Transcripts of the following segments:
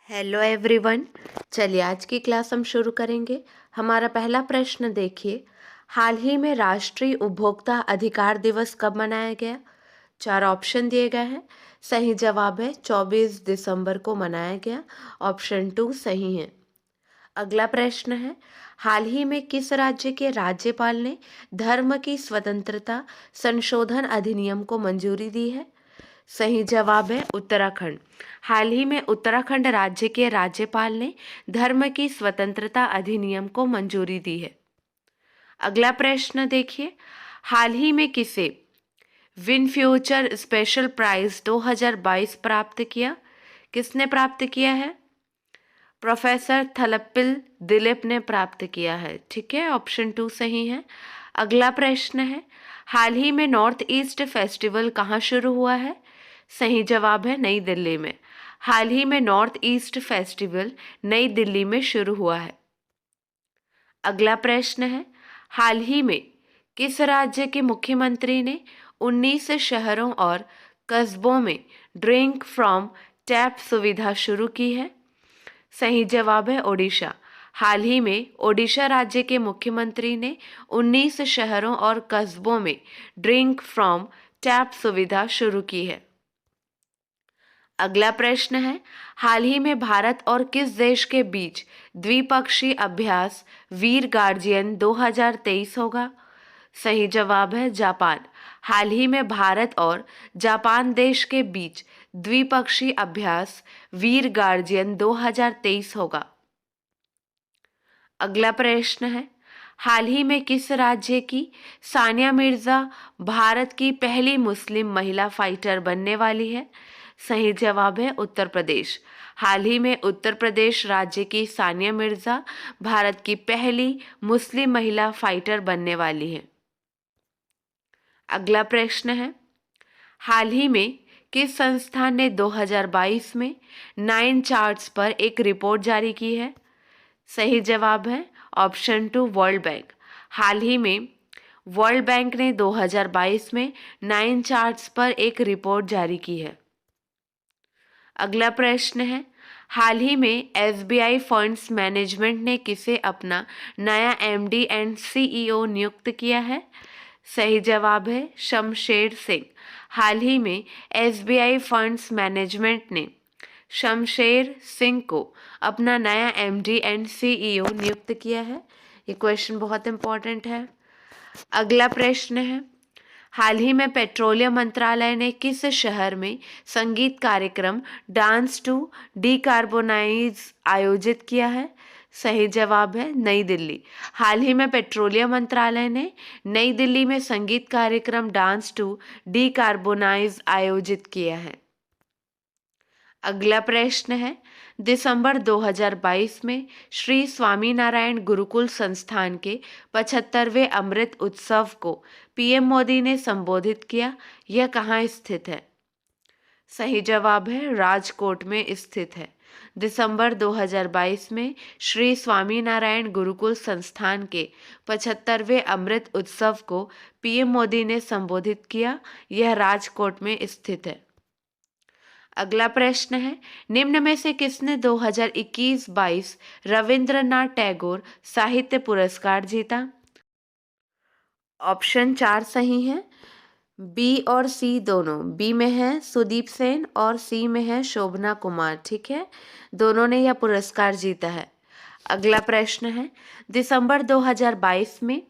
Hello everyone. चलिए आज की क्लास हम शुरू करेंगे। हमारा पहला प्रश्न देखिए, हाल ही में राष्ट्रीय उपभोक्ता अधिकार दिवस कब मनाया गया? चार ऑप्शन दिए गए हैं। सही जवाब है 24 दिसंबर को मनाया गया। ऑप्शन 2 सही है। अगला प्रश्न है, हाल ही में किस राज्य के राज्यपाल ने धर्म की स्वतंत्रता संशोधन अधिनियम को मंजूरी दी है? सही जवाब है उत्तराखंड। हाल ही में उत्तराखंड राज्य के राज्यपाल ने धर्म की स्वतंत्रता अधिनियम को मंजूरी दी है। अगला प्रश्न देखिए, हाल ही में किसे विन फ्यूचर स्पेशल प्राइज 2022 प्राप्त किया? किसने प्राप्त किया है? प्रोफेसर थलप्पिल दिलीप ने प्राप्त किया है। ठीक है, ऑप्शन 2 सही है। अगला प्रश्न है, हाल ही में नॉर्थ ईस्ट फेस्टिवल कहाँ शुरू हुआ है? सही जवाब है नई दिल्ली में। हाल ही में नॉर्थ ईस्ट फेस्टिवल नई दिल्ली में शुरू हुआ है। अगला प्रश्न है, हाल ही में किस राज्य के मुख्यमंत्री ने 19 शहरों और कस्बों में ड्रिंक फ्रॉम टैप सुविधा शुरू की है? सही जवाब है ओडिशा। हाल ही में ओडिशा राज्य के मुख्यमंत्री ने 19 शहरों और कस्बों में ड्रिंक फ्रॉम टैप सुविधा शुरू की है। अगला प्रश्न है, हाल ही में भारत और किस देश के बीच द्विपक्षीय अभ्यास वीर गार्जियन 2023 होगा? सही जवाब है जापान। हाल ही में भारत और जापान देश के बीच द्विपक्षीय अभ्यास वीर गार्जियन 2023 होगा। अगला प्रश्न है, हाल ही में किस राज्य की सानिया मिर्जा भारत की पहली मुस्लिम महिला फाइटर बनने वाली है? सही जवाब है उत्तर प्रदेश। हाल ही में उत्तर प्रदेश राज्य की सानिया मिर्जा भारत की पहली मुस्लिम महिला फाइटर बनने वाली है। अगला प्रश्न है, हाल ही में किस संस्थान ने 2022 में 9 चार्ट्स पर एक रिपोर्ट जारी की है? सही जवाब है ऑप्शन 2 वर्ल्ड बैंक। हाल ही में वर्ल्ड बैंक ने 2022 में 9 चार्ट्स पर एक रिपोर्ट जारी की है। अगला प्रश्न है, हाल ही में एसबीआई फंड्स मैनेजमेंट ने किसे अपना नया एमडी एंड सीईओ नियुक्त किया है? सही जवाब है शमशेर सिंह। हाल ही में एसबीआई फंड्स मैनेजमेंट ने शमशेर सिंह को अपना नया एमडी एंड सीईओ नियुक्त किया है। ये क्वेश्चन बहुत इंपॉर्टेंट है। अगला प्रश्न है, हाल ही में पेट्रोलियम मंत्रालय ने किस शहर में संगीत कार्यक्रम डांस टू डीकार्बोनाइज आयोजित किया है? सही जवाब है नई दिल्ली। हाल ही में पेट्रोलियम मंत्रालय ने नई दिल्ली में संगीत कार्यक्रम डांस टू डीकार्बोनाइज आयोजित किया है। अगला प्रश्न है, दिसंबर 2022 में श्री स्वामीनारायण गुरुकुल संस्थान के 75वें अमृत उत्सव को पीएम मोदी ने संबोधित किया। यह कहाँ स्थित है? सही जवाब है राजकोट में स्थित है। दिसंबर 2022 में श्री स्वामीनारायण गुरुकुल संस्थान के 75वें अमृत उत्सव को पीएम मोदी ने संबोधित किया। यह राजकोट में स्थित है। अगला प्रश्न है, निम्न में से किसने 2021-22 रविंद्रनाथ टैगोर साहित्य पुरस्कार जीता? ऑप्शन 4 सही है। बी और सी दोनों। बी में है सुदीप सेन और सी में है शोभना कुमार। ठीक है, दोनों ने यह पुरस्कार जीता है। अगला प्रश्न है, दिसंबर 2022 में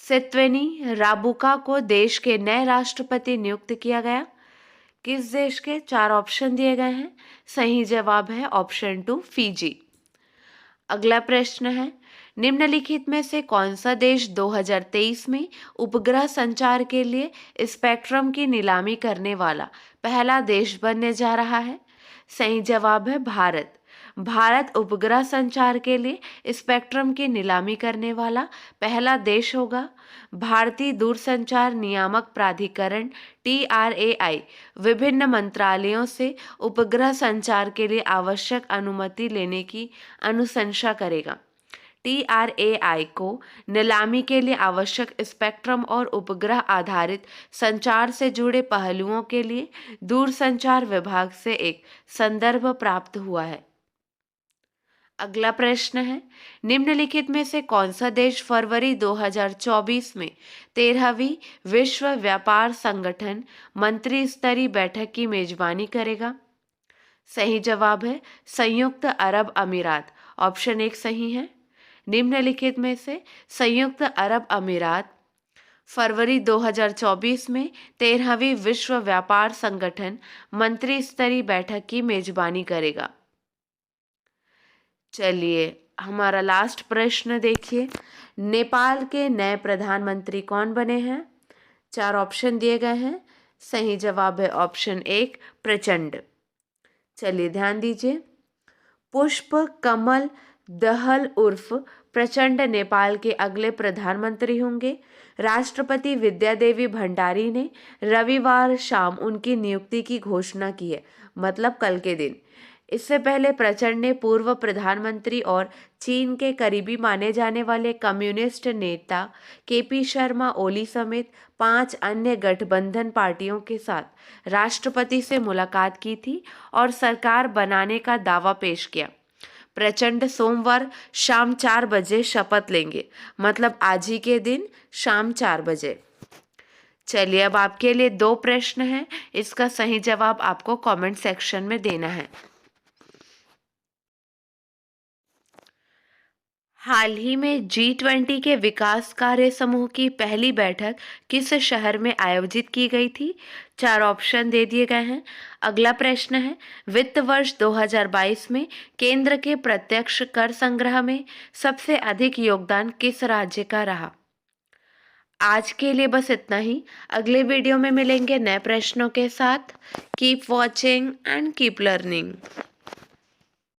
सित्वेनी राबुका को देश के नए राष्ट्रपति नियुक्त किया गया। किस देश के? चार ऑप्शन दिए गए हैं। सही जवाब है ऑप्शन 2 फिजी। अगला प्रश्न है, निम्नलिखित में से कौन सा देश 2023 में उपग्रह संचार के लिए स्पेक्ट्रम की नीलामी करने वाला पहला देश बनने जा रहा है? सही जवाब है भारत। भारत उपग्रह संचार के लिए स्पेक्ट्रम की नीलामी करने वाला पहला देश होगा। भारतीय दूरसंचार नियामक प्राधिकरण TRAI विभिन्न मंत्रालयों से उपग्रह संचार के लिए आवश्यक अनुमति लेने की अनुशंसा करेगा। TRAI को नीलामी के लिए आवश्यक स्पेक्ट्रम और उपग्रह आधारित संचार से जुड़े पहलुओं के लिए दूरसंचार विभाग से एक संदर्भ प्राप्त हुआ है। अगला प्रश्न है, निम्नलिखित में से कौन सा देश फरवरी 2024 में 13वीं विश्व व्यापार संगठन मंत्री स्तरीय बैठक की मेजबानी करेगा? सही जवाब है संयुक्त अरब अमीरात। ऑप्शन 1 सही है। निम्नलिखित में से संयुक्त अरब अमीरात फरवरी 2024 में 13वीं विश्व व्यापार संगठन मंत्री स्तरीय बैठक की मेजबानी करेगा? चलिए हमारा लास्ट प्रश्न देखिए, नेपाल के नए प्रधानमंत्री कौन बने हैं? 4 ऑप्शन दिए गए हैं। सही जवाब है ऑप्शन 1 प्रचंड। चलिए ध्यान दीजिए, पुष्प कमल दहल उर्फ प्रचंड नेपाल के अगले प्रधानमंत्री होंगे। राष्ट्रपति विद्यादेवी भंडारी ने रविवार शाम उनकी नियुक्ति की घोषणा की है, मतलब कल के दिन। इससे पहले प्रचंड ने पूर्व प्रधानमंत्री और चीन के करीबी माने जाने वाले कम्युनिस्ट नेता केपी शर्मा ओली समेत 5 अन्य गठबंधन पार्टियों के साथ राष्ट्रपति से मुलाकात की थी और सरकार बनाने का दावा पेश किया। प्रचंड सोमवार शाम 4 बजे शपथ लेंगे, मतलब आज ही के दिन शाम 4 बजे। चलिए अब आपके लिए 2 प्रश्न हैं, इसका सही जवाब आपको कमेंट सेक्शन में देना है। हाल ही में G20 के विकास कार्य समूह की पहली बैठक किस शहर में आयोजित की गई थी? 4 ऑप्शन दे दिए गए हैं। अगला प्रश्न है, वित्त वर्ष 2022 में केंद्र के प्रत्यक्ष कर संग्रह में सबसे अधिक योगदान किस राज्य का रहा? आज के लिए बस इतना ही। अगले वीडियो में मिलेंगे नए प्रश्नों के साथ। Keep watching and keep learning.